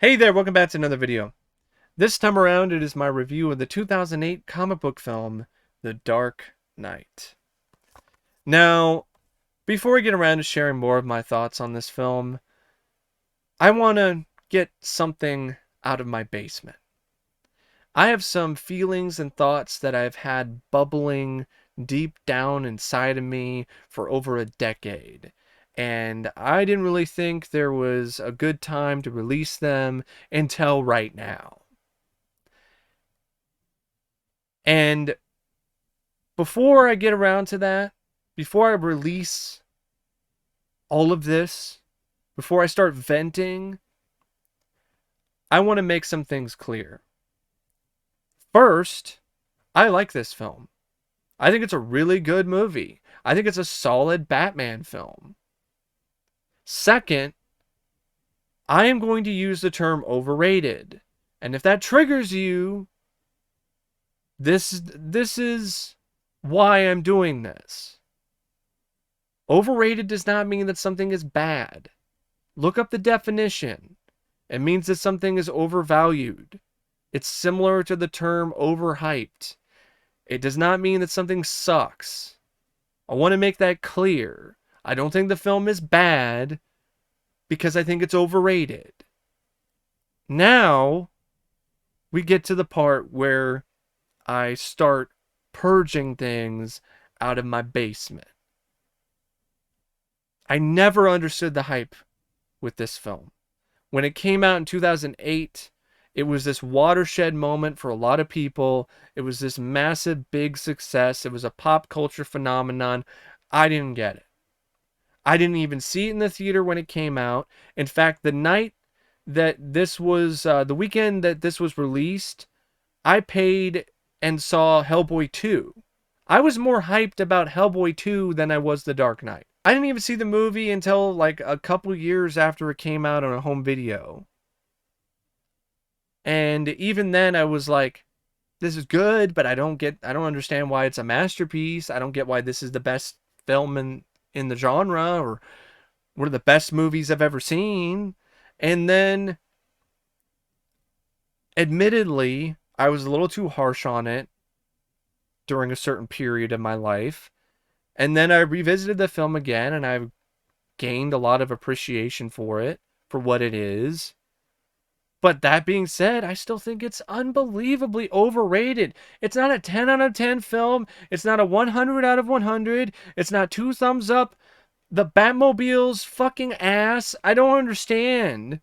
Hey there, welcome back to another video. This time around, it is my review of the 2008 comic book film, The Dark Knight. Now, before we get around to sharing more of my thoughts on this film, I want to get something out of my basement. I have some feelings and thoughts that I've had bubbling deep down inside of me for over a decade. And I didn't really think there was a good time to release them until right now. And before I get around to that, before I release all of this, before I start venting, I want to make some things clear. First, I like this film. I think it's a really good movie. I think it's a solid Batman film. Second, I am going to use the term overrated. And if that triggers you, this is why I'm doing this. Overrated does not mean that something is bad. Look up the definition. It means that something is overvalued. It's similar to the term overhyped. It does not mean that something sucks. I want to make that clear. I don't think the film is bad because I think it's overrated. Now, we get to the part where I start purging things out of my basement. I never understood the hype with this film. When it came out in 2008, it was this watershed moment for a lot of people. It was this massive, big success. It was a pop culture phenomenon. I didn't get it. I didn't even see it in the theater when it came out. In fact, the night that this was, the weekend that this was released, I paid and saw Hellboy 2. I was more hyped about Hellboy 2 than I was The Dark Knight. I didn't even see the movie until like a couple years after it came out on a home video. And even then I was like, this is good, but I don't understand why it's a masterpiece. I don't get why this is the best film in the genre, or one of the best movies I've ever seen. And then, admittedly, I was a little too harsh on it during a certain period of my life. And then I revisited the film again, and I've gained a lot of appreciation for it, for what it is. But that being said, I still think it's unbelievably overrated. It's not a 10 out of 10 film. It's not a 100 out of 100. It's not 2 thumbs up the Batmobile's fucking ass. I don't understand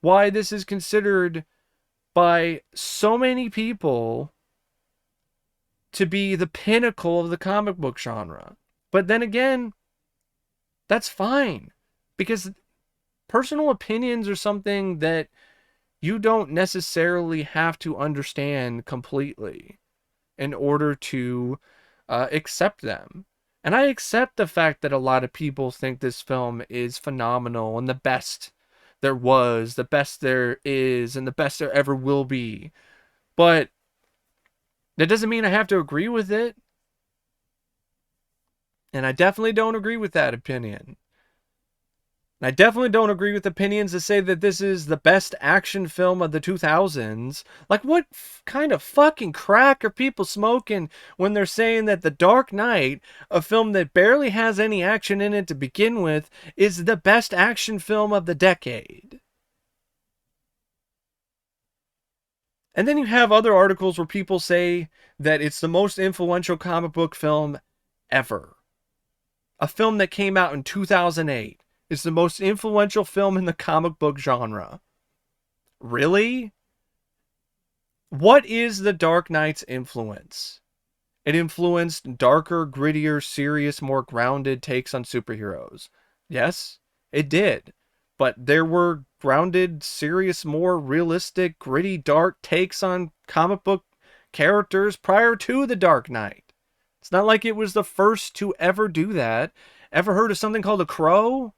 why this is considered by so many people to be the pinnacle of the comic book genre. But then again, that's fine, because personal opinions are something that you don't necessarily have to understand completely in order to accept them. And I accept the fact that a lot of people think this film is phenomenal and the best there was, the best there is, and the best there ever will be. But that doesn't mean I have to agree with it. And I definitely don't agree with that opinion. I definitely don't agree with opinions that say that this is the best action film of the 2000s. Like, what kind of fucking crack are people smoking when they're saying that The Dark Knight, a film that barely has any action in it to begin with, is the best action film of the decade? And then you have other articles where people say that it's the most influential comic book film ever. A film that came out in 2008. It's the most influential film in the comic book genre. Really? What is The Dark Knight's influence? It influenced darker, grittier, serious, more grounded takes on superheroes. Yes, it did. But there were grounded, serious, more realistic, gritty, dark takes on comic book characters prior to The Dark Knight. It's not like it was the first to ever do that. Ever heard of something called a Crow?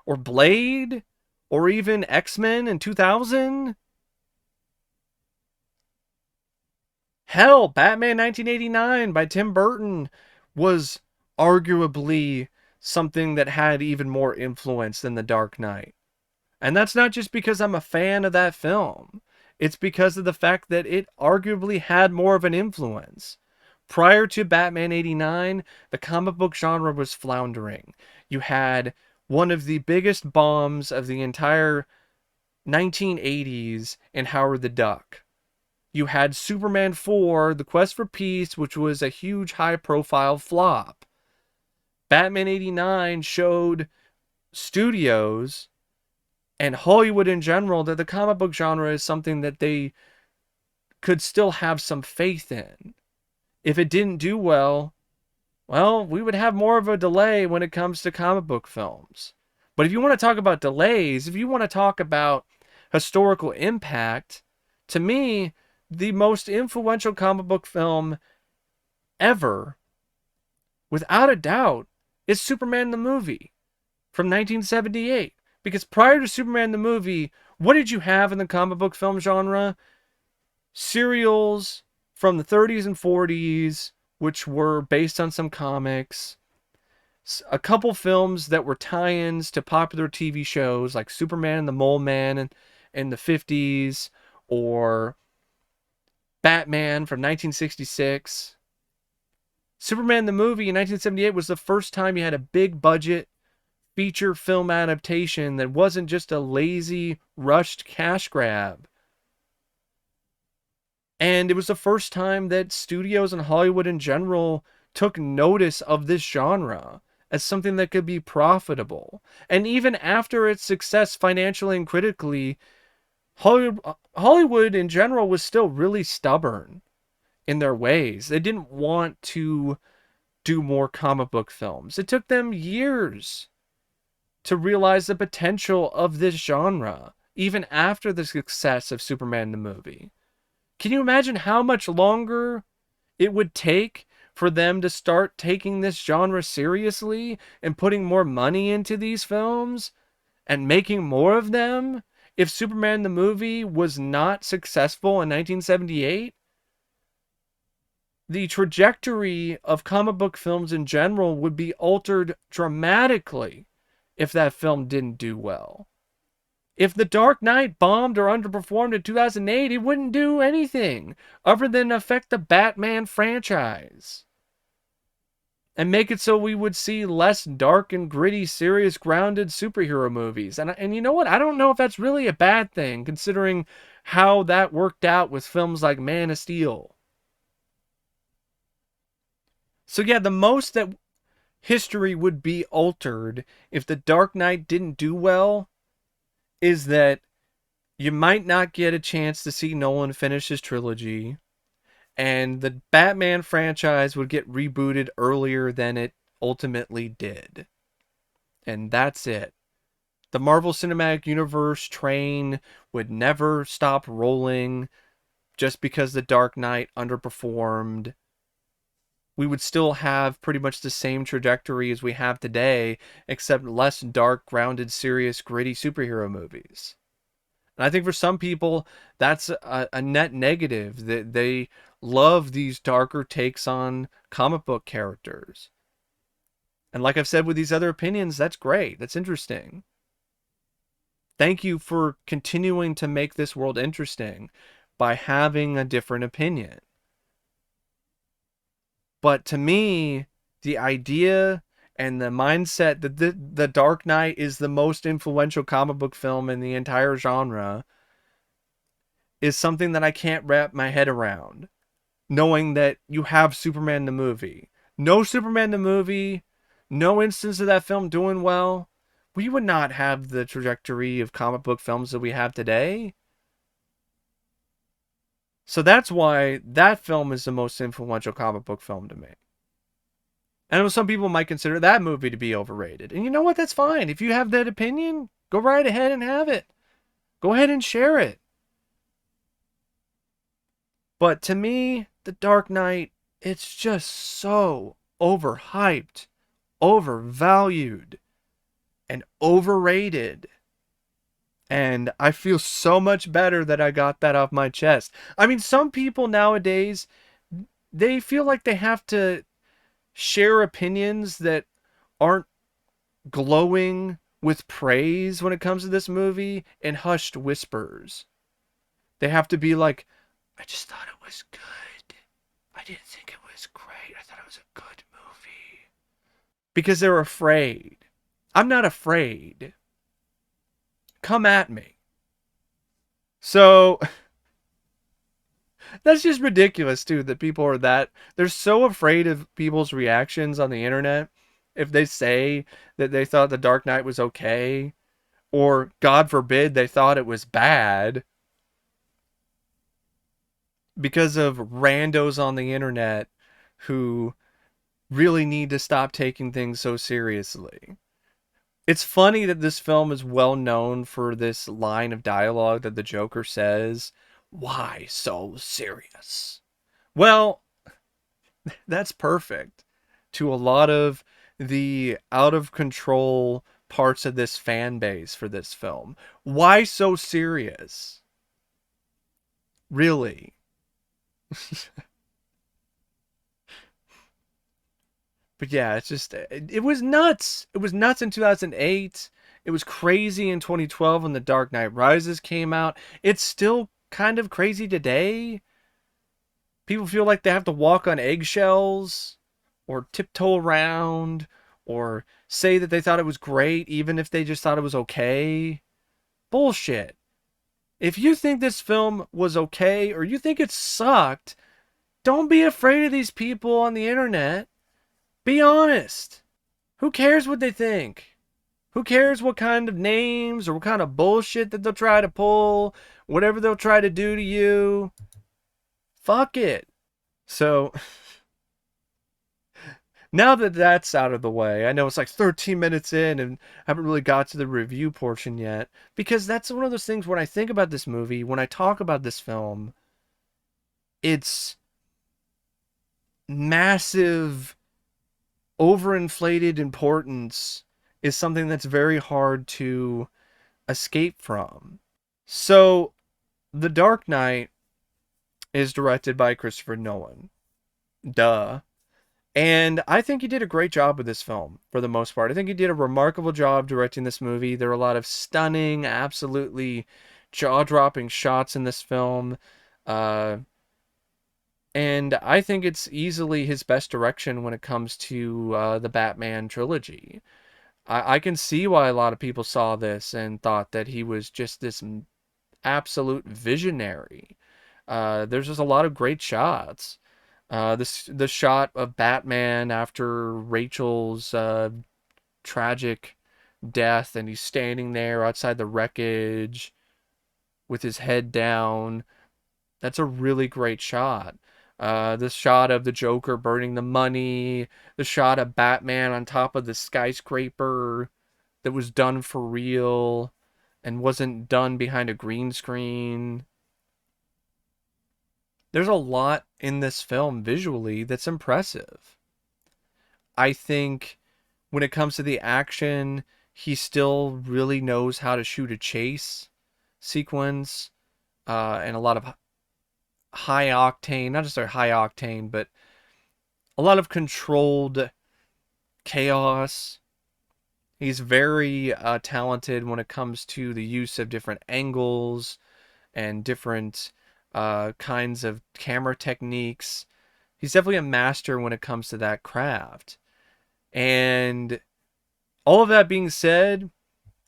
Or Blade? Or even X-Men in 2000? Hell, Batman 1989 by Tim Burton was arguably something that had even more influence than The Dark Knight. And that's not just because I'm a fan of that film. It's because of the fact that it arguably had more of an influence. Prior to Batman 89, the comic book genre was floundering. You had one of the biggest bombs of the entire 1980s in Howard the Duck. You had Superman 4, The Quest for Peace, which was a huge high profile flop. Batman 89 showed studios and Hollywood in general that the comic book genre is something that they could still have some faith in. If it didn't do well, well, we would have more of a delay when it comes to comic book films. But if you want to talk about delays, if you want to talk about historical impact, to me, the most influential comic book film ever, without a doubt, is Superman the movie from 1978. Because prior to Superman the movie, what did you have in the comic book film genre? Serials from the 30s and 40s, which were based on some comics. A couple films that were tie-ins to popular TV shows like Superman and the Mole Man in the 50s, or Batman from 1966. Superman the movie in 1978 was the first time you had a big budget feature film adaptation that wasn't just a lazy, rushed cash grab. And it was the first time that studios and Hollywood in general took notice of this genre as something that could be profitable. And even after its success financially and critically, Hollywood in general was still really stubborn in their ways. They didn't want to do more comic book films. It took them years to realize the potential of this genre, even after the success of Superman the movie. Can you imagine how much longer it would take for them to start taking this genre seriously and putting more money into these films and making more of them if Superman the movie was not successful in 1978? The trajectory of comic book films in general would be altered dramatically if that film didn't do well. If The Dark Knight bombed or underperformed in 2008, it wouldn't do anything other than affect the Batman franchise and make it so we would see less dark and gritty, serious, grounded superhero movies. And you know what? I don't know if that's really a bad thing, considering how that worked out with films like Man of Steel. So yeah, the most that history would be altered if The Dark Knight didn't do well is that you might not get a chance to see Nolan finish his trilogy, and the Batman franchise would get rebooted earlier than it ultimately did. And that's it. The Marvel Cinematic Universe train would never stop rolling just because The Dark Knight underperformed. We would still have pretty much the same trajectory as we have today, except less dark, grounded, serious, gritty superhero movies. And I think for some people, that's a net negative, that they love these darker takes on comic book characters. And like I've said with these other opinions, that's great. That's interesting. Thank you for continuing to make this world interesting by having a different opinion. But to me, the idea and the mindset that the Dark Knight is the most influential comic book film in the entire genre is something that I can't wrap my head around. Knowing that you have Superman the movie. No Superman the movie, no instance of that film doing well, we would not have the trajectory of comic book films that we have today. So that's why that film is the most influential comic book film to me. I know some people might consider that movie to be overrated. And you know what? That's fine. If you have that opinion, go right ahead and have it. Go ahead and share it. But to me, The Dark Knight, it's just so overhyped, overvalued, and overrated. And I feel so much better that I got that off my chest. I mean, some people nowadays, they feel like they have to share opinions that aren't glowing with praise when it comes to this movie and hushed whispers. They have to be like, I just thought it was good. I didn't think it was great. I thought it was a good movie. Because they're afraid. I'm not afraid. Come at me. So that's just ridiculous too that people are that they're so afraid of people's reactions on the internet if they say that they thought The Dark Knight was okay or God forbid they thought it was bad because of randos on the internet who really need to stop taking things so seriously. It's funny that this film is well known for this line of dialogue that the Joker says, "Why so serious?" Well, that's perfect to a lot of the out of control parts of this fan base for this film. Why so serious? Really? But yeah, it's just it was nuts. It was nuts in 2008. It was crazy in 2012 when The Dark Knight Rises came out. It's still kind of crazy today. People feel like they have to walk on eggshells or tiptoe around or say that they thought it was great even if they just thought it was okay. Bullshit. If you think this film was okay or you think it sucked, don't be afraid of these people on the internet. Be honest. Who cares what they think? Who cares what kind of names or what kind of bullshit that they'll try to pull? Whatever they'll try to do to you? Fuck it. So, now that that's out of the way, I know it's like 13 minutes in and I haven't really got to the review portion yet. Because that's one of those things when I think about this movie, when I talk about this film, it's massive, overinflated importance is something that's very hard to escape from. So, The Dark Knight is directed by Christopher Nolan. Duh. And I think he did a great job with this film for the most part. I think he did a remarkable job directing this movie. There are a lot of stunning, absolutely jaw-dropping shots in this film. Uh, and I think it's easily his best direction when it comes to the Batman trilogy. I can see why a lot of people saw this and thought that he was just this absolute visionary. There's just a lot of great shots. The shot of Batman after Rachel's tragic death, and he's standing there outside the wreckage with his head down. That's a really great shot. The shot of the Joker burning the money, the shot of Batman on top of the skyscraper that was done for real and wasn't done behind a green screen. There's a lot in this film visually that's impressive. I think when it comes to the action, he still really knows how to shoot a chase sequence and a lot of high octane, not just a high octane, but a lot of controlled chaos. He's very talented when it comes to the use of different angles and different kinds of camera techniques. He's definitely a master when it comes to that craft. And all of that being said,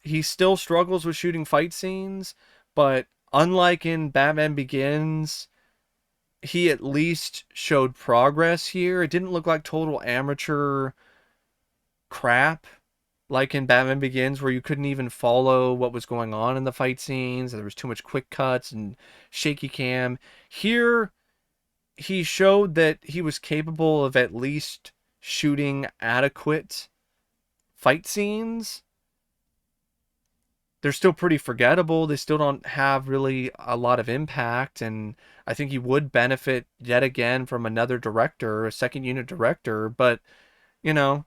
he still struggles with shooting fight scenes, but unlike in Batman Begins, he at least showed progress here. It didn't look like total amateur crap like in Batman Begins, where you couldn't even follow what was going on in the fight scenes. There was too much quick cuts and shaky cam. Here, he showed that he was capable of at least shooting adequate fight scenes. They're still pretty forgettable. They still don't have really a lot of impact. And I think he would benefit yet again from another director, a second unit director. But, you know,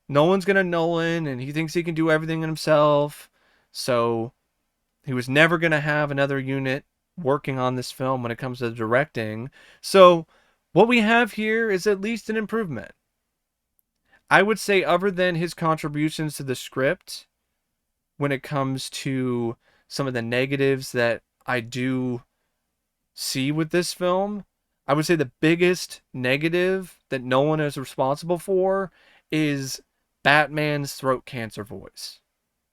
Nolan's going to Nolan and he thinks he can do everything himself. So he was never going to have another unit working on this film when it comes to directing. So what we have here is at least an improvement. I would say, other than his contributions to the script, when it comes to some of the negatives that I do see with this film. I would say the biggest negative that Nolan is responsible for is Batman's throat cancer voice.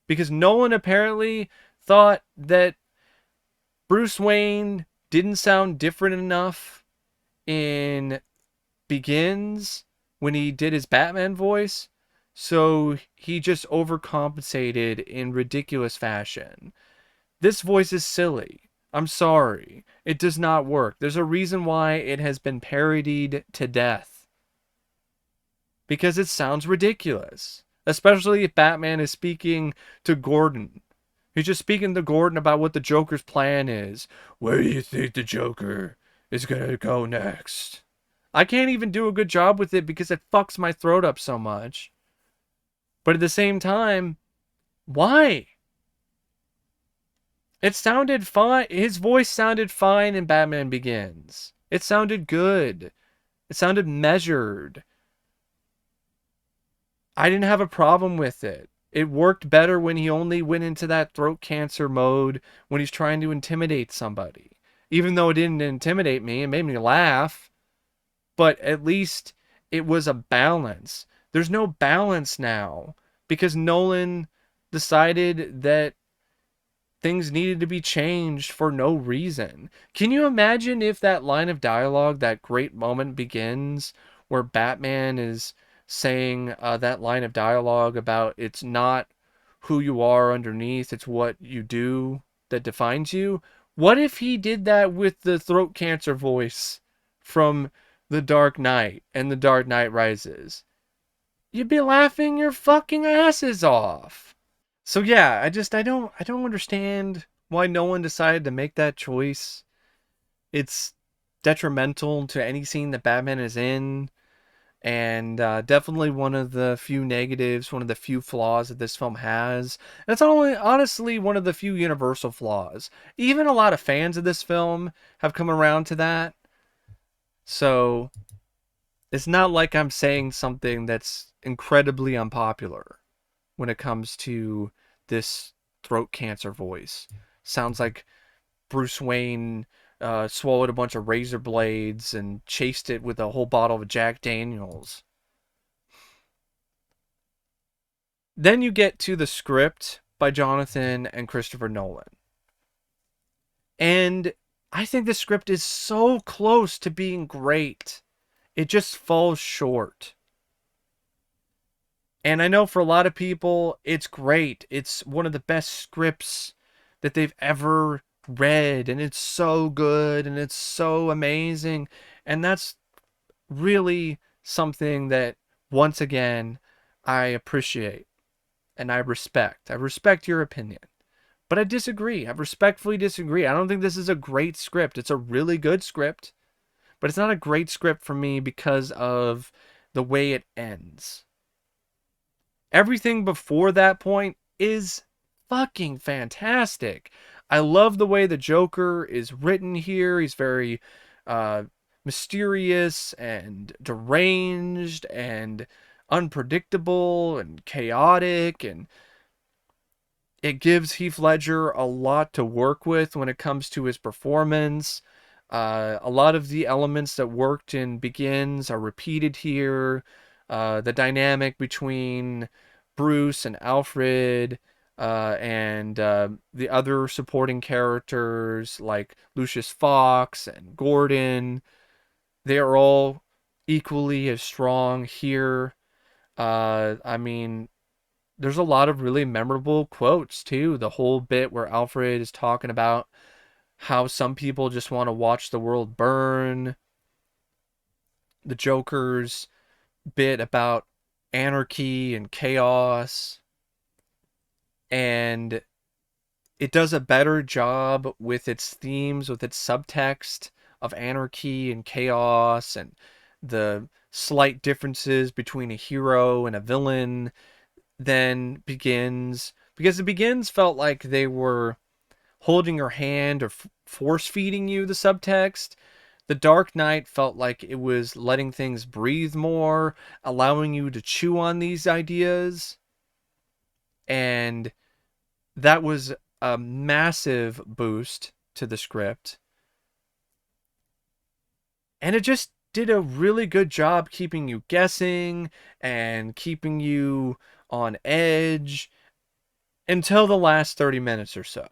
Because Nolan apparently thought that Bruce Wayne didn't sound different enough in Begins when he did his Batman voice, so he just overcompensated in ridiculous fashion. This voice is silly. I'm sorry. It does not work. There's a reason why it has been parodied to death. Because it sounds ridiculous. Especially if Batman is speaking to Gordon. He's just speaking to Gordon about what the Joker's plan is. Where do you think the Joker is gonna go next? I can't even do a good job with it because it fucks my throat up so much. But at the same time, why? It sounded fine. His voice sounded fine in Batman Begins. It sounded good. It sounded measured. I didn't have a problem with it. It worked better when he only went into that throat cancer mode when he's trying to intimidate somebody. Even though it didn't intimidate me, it made me laugh. But at least it was a balance. There's no balance now because Nolan decided that things needed to be changed for no reason. Can you imagine if that line of dialogue, that great moment begins where Batman is saying that line of dialogue about it's not who you are underneath, it's what you do that defines you? What if he did that with the throat cancer voice from The Dark Knight and The Dark Knight Rises? You'd be laughing your fucking asses off. So yeah, I don't understand why no one decided to make that choice. It's detrimental to any scene that Batman is in, and definitely one of the few negatives, one of the few flaws that this film has. And it's only honestly one of the few universal flaws. Even a lot of fans of this film have come around to that. So it's not like I'm saying something that's incredibly unpopular when it comes to this throat cancer voice. Sounds like Bruce Wayne swallowed a bunch of razor blades and chased it with a whole bottle of Jack Daniels. Then you get to the script by Jonathan and Christopher Nolan. And I think the script is so close to being great. It just falls short. And I know for a lot of people, it's great. It's one of the best scripts that they've ever read. And it's so good and it's so amazing. And that's really something that, once again, I appreciate and I respect. I respect your opinion. But I disagree. I respectfully disagree. I don't think this is a great script. It's a really good script. But it's not a great script for me because of the way it ends. Everything before that point is fucking fantastic. I love the way the Joker is written here. He's very mysterious and deranged and unpredictable and chaotic, and it gives Heath Ledger a lot to work with when it comes to his performance. A lot of the elements that worked in Begins are repeated here. The dynamic between Bruce and Alfred and the other supporting characters like Lucius Fox and Gordon, they are all equally as strong here. I mean, there's a lot of really memorable quotes too. The whole bit where Alfred is talking about how some people just want to watch the world burn. The Joker's bit about anarchy and chaos. And it does a better job with its themes, with its subtext of anarchy and chaos and the slight differences between a hero and a villain than Begins. Because the Begins felt like they were holding your hand or force feeding you the subtext. The Dark Knight felt like it was letting things breathe more, allowing you to chew on these ideas. And That was a massive boost to the script. And it just did a really good job keeping you guessing and keeping you on edge until the last 30 minutes or so.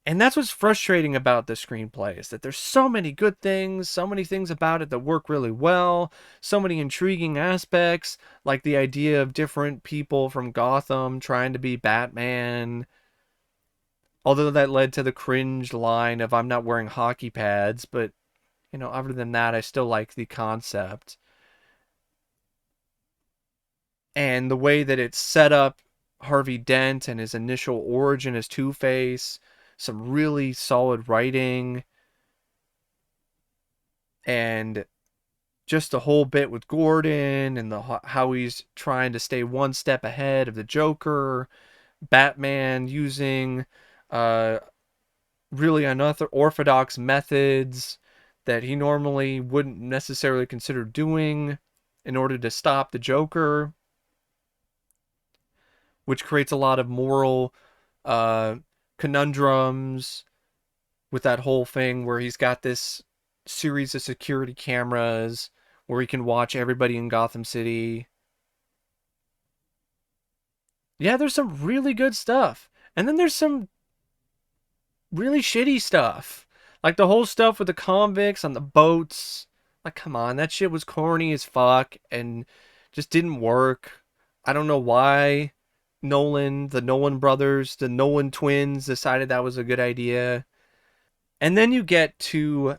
And that's what's frustrating about the screenplay is that there's so many good things, so many things about it that work really well, so many intriguing aspects, like the idea of different people from Gotham trying to be Batman. Although that led to the cringe line of I'm not wearing hockey pads, but other than that, I still like the concept. And the way that it set up Harvey Dent and his initial origin as Two-Face, some really solid writing, and just the whole bit with Gordon and how he's trying to stay one step ahead of the Joker, Batman using uh, really unorthodox methods that he normally wouldn't necessarily consider doing in order to stop the Joker, which creates a lot of moral uh, conundrums with that whole thing where he's got this series of security cameras where he can watch everybody in Gotham City. Yeah, there's some really good stuff. And then there's some really shitty stuff. Like the whole stuff with the convicts on the boats. Like, come on, that shit was corny as fuck and just didn't work. I don't know why the Nolan brothers, the Nolan twins decided that was a good idea. And then you get to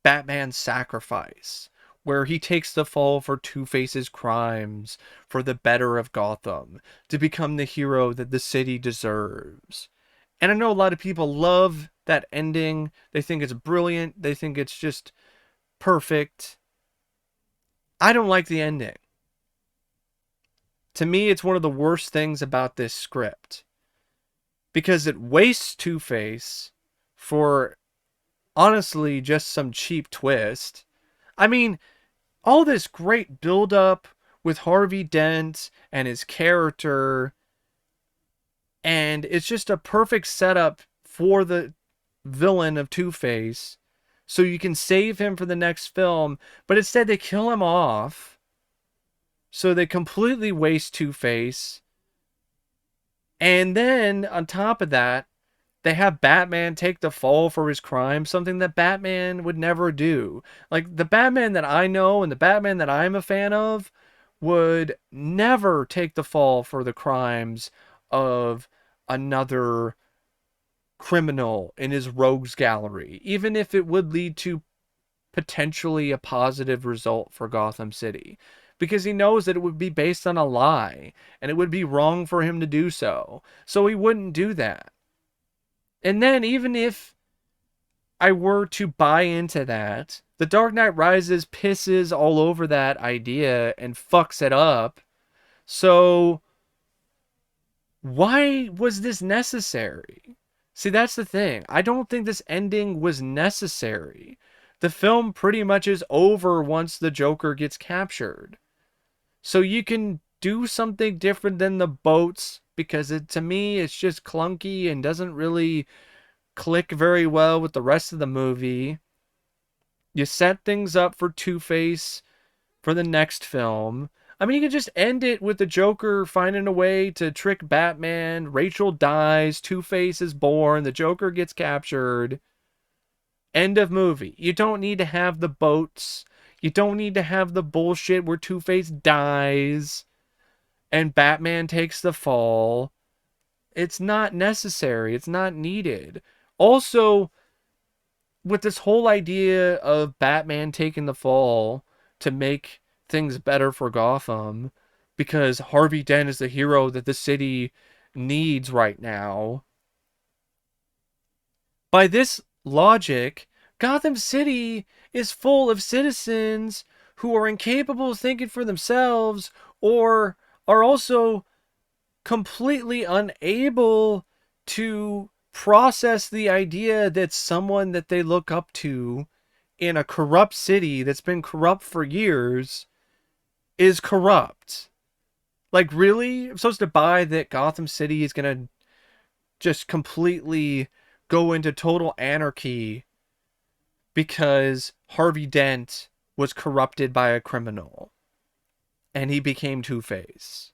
Batman's sacrifice, where he takes the fall for Two-Face's crimes for the better of Gotham, to become the hero that the city deserves. And I know a lot of people love that ending. They think it's brilliant. They think it's just perfect. I don't like the ending. To me, it's one of the worst things about this script. Because it wastes Two-Face for, honestly, just some cheap twist. I mean, all this great build-up with Harvey Dent and his character, and it's just a perfect setup for the villain of Two-Face, so you can save him for the next film, but instead they kill him off, so they completely waste Two-Face, and then on top of that, they have Batman take the fall for his crime, something that Batman would never do. Like, the Batman that I know and the Batman that I'm a fan of would never take the fall for the crimes of another criminal in his rogues gallery, even if it would lead to potentially a positive result for Gotham City. Because he knows that it would be based on a lie, and it would be wrong for him to do so. So he wouldn't do that. And then, even if I were to buy into that, The Dark Knight Rises pisses all over that idea and fucks it up. So, why was this necessary? See, that's the thing. I don't think this ending was necessary. The film pretty much is over once the Joker gets captured. So you can do something different than the boats, because to me it's just clunky and doesn't really click very well with the rest of the movie. You set things up for Two-Face for the next film. I mean, you could just end it with the Joker finding a way to trick Batman. Rachel dies. Two-Face is born. The Joker gets captured. End of movie. You don't need to have the boats. You don't need to have the bullshit where Two-Face dies and Batman takes the fall. It's not necessary. It's not needed. Also, with this whole idea of Batman taking the fall to make things better for Gotham because Harvey Dent is the hero that the city needs right now. By this logic, Gotham City is full of citizens who are incapable of thinking for themselves or are also completely unable to process the idea that someone that they look up to in a corrupt city that's been corrupt for years is corrupt. Like, really? I'm supposed to buy that Gotham City is gonna just completely go into total anarchy because Harvey Dent was corrupted by a criminal and he became Two-Face.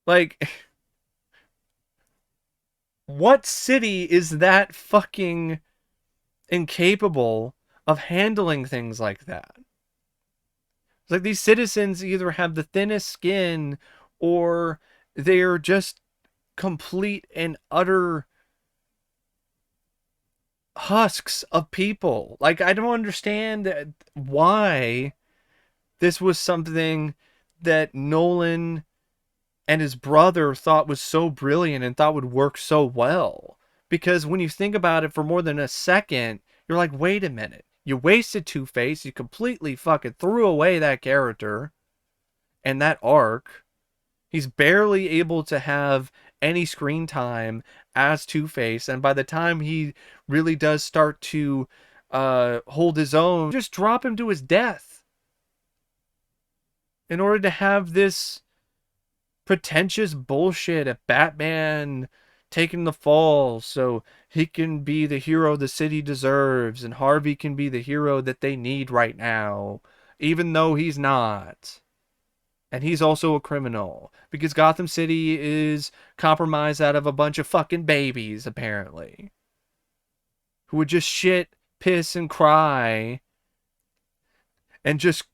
Like, what city is that fucking incapable of handling things like that? It's like these citizens either have the thinnest skin or they're just complete and utter husks of people. Like, I don't understand why this was something that Nolan and his brother thought was so brilliant and thought would work so well. Because when you think about it for more than a second, you're like, wait a minute. You wasted Two-Face. You completely fucking threw away that character and that arc. He's barely able to have any screen time as Two-Face. And by the time he really does start to hold his own, just drop him to his death in order to have this pretentious bullshit of Batman taking the fall so he can be the hero the city deserves and Harvey can be the hero that they need right now, even though he's not. And he's also a criminal because Gotham City is compromised out of a bunch of fucking babies, apparently, who would just shit, piss, and cry and just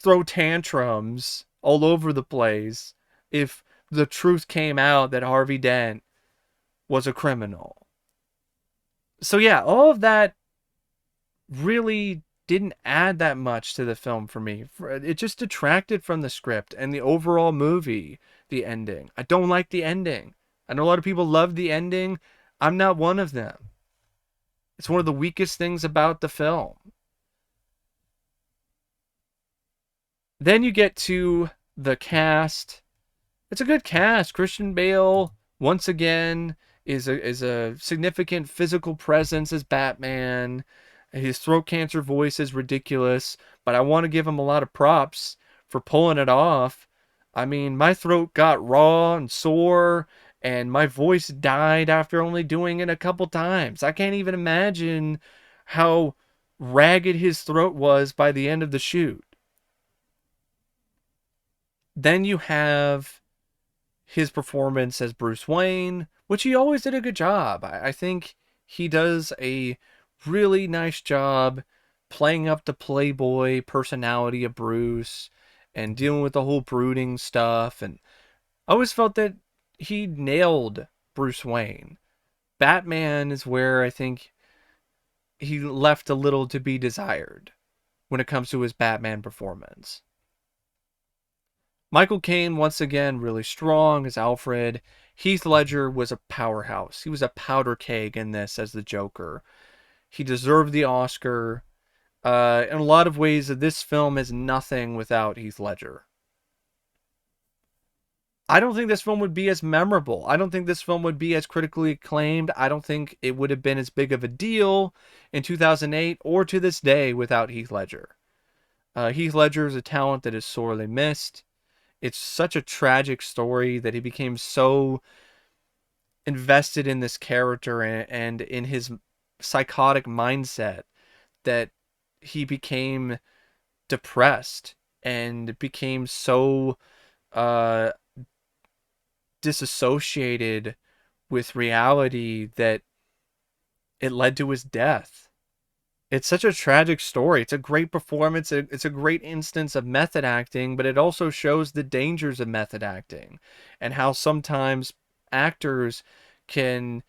throw tantrums all over the place if the truth came out that Harvey Dent was a criminal. So yeah, all of that really didn't add that much to the film for me. It just detracted from the script and the overall movie, the ending. I don't like the ending. I know a lot of people love the ending. I'm not one of them. It's one of the weakest things about the film. Then you get to the cast. It's a good cast. Christian Bale, once again, is a significant physical presence as Batman. His throat cancer voice is ridiculous, but I want to give him a lot of props for pulling it off. I mean, my throat got raw and sore, and my voice died after only doing it a couple times. I can't even imagine how ragged his throat was by the end of the shoot. Then you have his performance as Bruce Wayne, which he always did a good job. I think he does a really nice job playing up the playboy personality of Bruce and dealing with the whole brooding stuff. And I always felt that he nailed Bruce Wayne. Batman is where I think he left a little to be desired when it comes to his Batman performance. Michael Caine, once again, really strong as Alfred. Heath Ledger was a powerhouse. He was a powder keg in this as the Joker. He deserved the Oscar. In a lot of ways, this film is nothing without Heath Ledger. I don't think this film would be as memorable. I don't think this film would be as critically acclaimed. I don't think it would have been as big of a deal in 2008 or to this day without Heath Ledger. Heath Ledger is a talent that is sorely missed. It's such a tragic story that he became so invested in this character and in his psychotic mindset that he became depressed and became so uh, disassociated with reality that it led to his death. It's such a tragic story. It's a great performance. It's a great instance of method acting, but it also shows the dangers of method acting and how sometimes actors can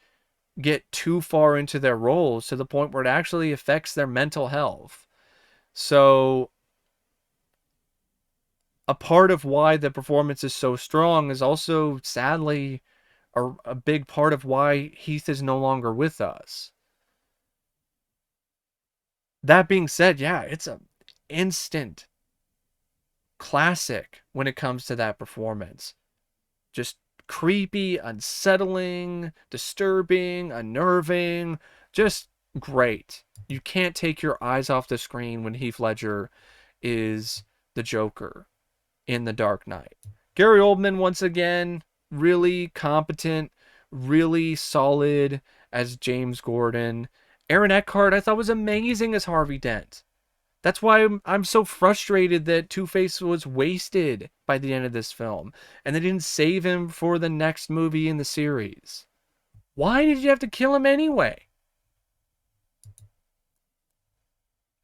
get too far into their roles to the point where it actually affects their mental health. So a part of why the performance is so strong is also sadly a big part of why Heath is no longer with us. That being said, yeah, it's an instant classic when it comes to that performance. Just creepy, unsettling, disturbing, unnerving, just great. You can't take your eyes off the screen when Heath Ledger is the Joker in The Dark Knight. Gary Oldman, once again, really competent, really solid as James Gordon. Aaron Eckhart I thought was amazing as Harvey Dent. That's why I'm so frustrated that Two-Face was wasted by the end of this film, and they didn't save him for the next movie in the series. Why did you have to kill him anyway?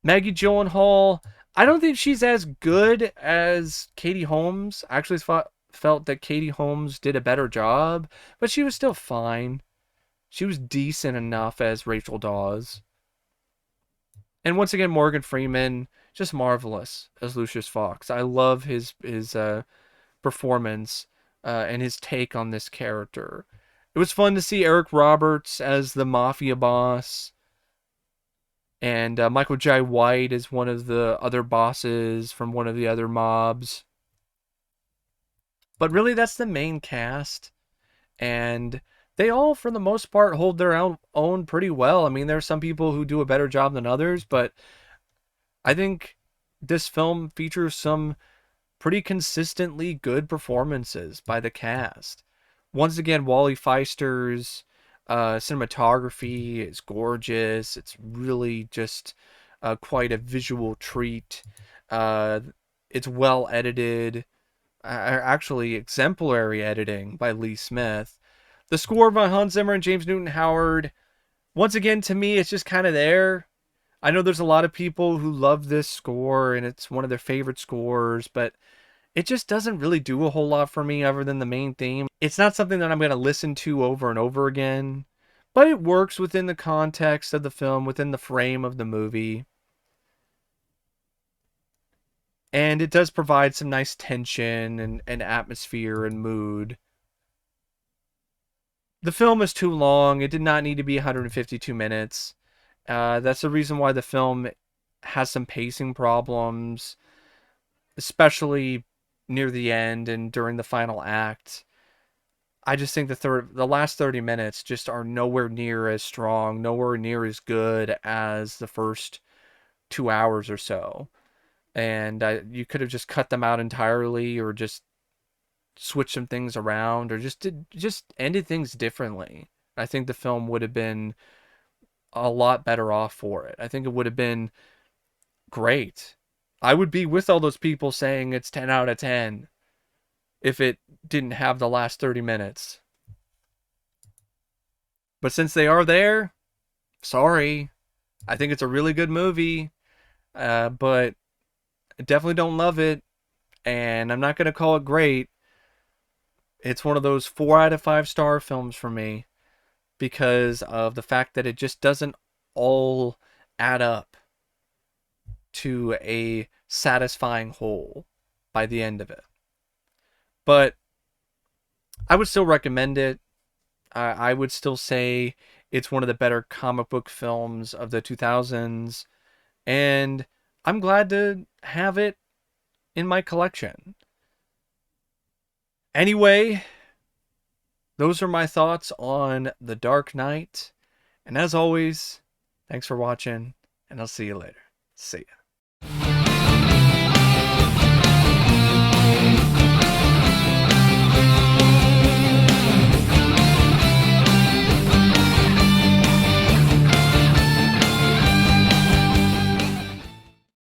Maggie Gyllenhaal, I don't think she's as good as Katie Holmes. I actually felt that Katie Holmes did a better job, but she was still fine. She was decent enough as Rachel Dawes. And once again, Morgan Freeman, just marvelous as Lucius Fox. I love his performance and his take on this character. It was fun to see Eric Roberts as the mafia boss, and Michael Jai White is one of the other bosses from one of the other mobs. But really, that's the main cast, and they all, for the most part, hold their own pretty well. I mean, there are some people who do a better job than others, but I think this film features some pretty consistently good performances by the cast. Once again, Wally Feister's cinematography is gorgeous. It's really just quite a visual treat. Uh, it's well edited, actually exemplary editing by Lee Smith. The score by Hans Zimmer and James Newton Howard, once again, to me, it's just kind of there. I know there's a lot of people who love this score and it's one of their favorite scores, but it just doesn't really do a whole lot for me other than the main theme. It's not something that I'm going to listen to over and over again, but it works within the context of the film, within the frame of the movie. And it does provide some nice tension and atmosphere and mood. The film is too long. It did not need to be 152 minutes. That's the reason why the film has some pacing problems, especially near the end and during the final act. I just think the last 30 minutes just are nowhere near as strong, nowhere near as good as the first 2 hours or so. And you could have just cut them out entirely, or just switched some things around, or just ended things differently. I think the film would have been a lot better off for it. I think it would have been great. I would be with all those people saying it's 10 out of 10 if it didn't have the last 30 minutes. But since they are there, sorry. I think it's a really good movie, but I definitely don't love it, and I'm not going to call it great. It's one of those 4 out of 5 star films for me because of the fact that it just doesn't all add up to a satisfying whole by the end of it. But I would still recommend it. I would still say it's one of the better comic book films of the 2000s, and I'm glad to have it in my collection. Anyway, those are my thoughts on The Dark Knight. And as always, thanks for watching, and I'll see you later. See ya.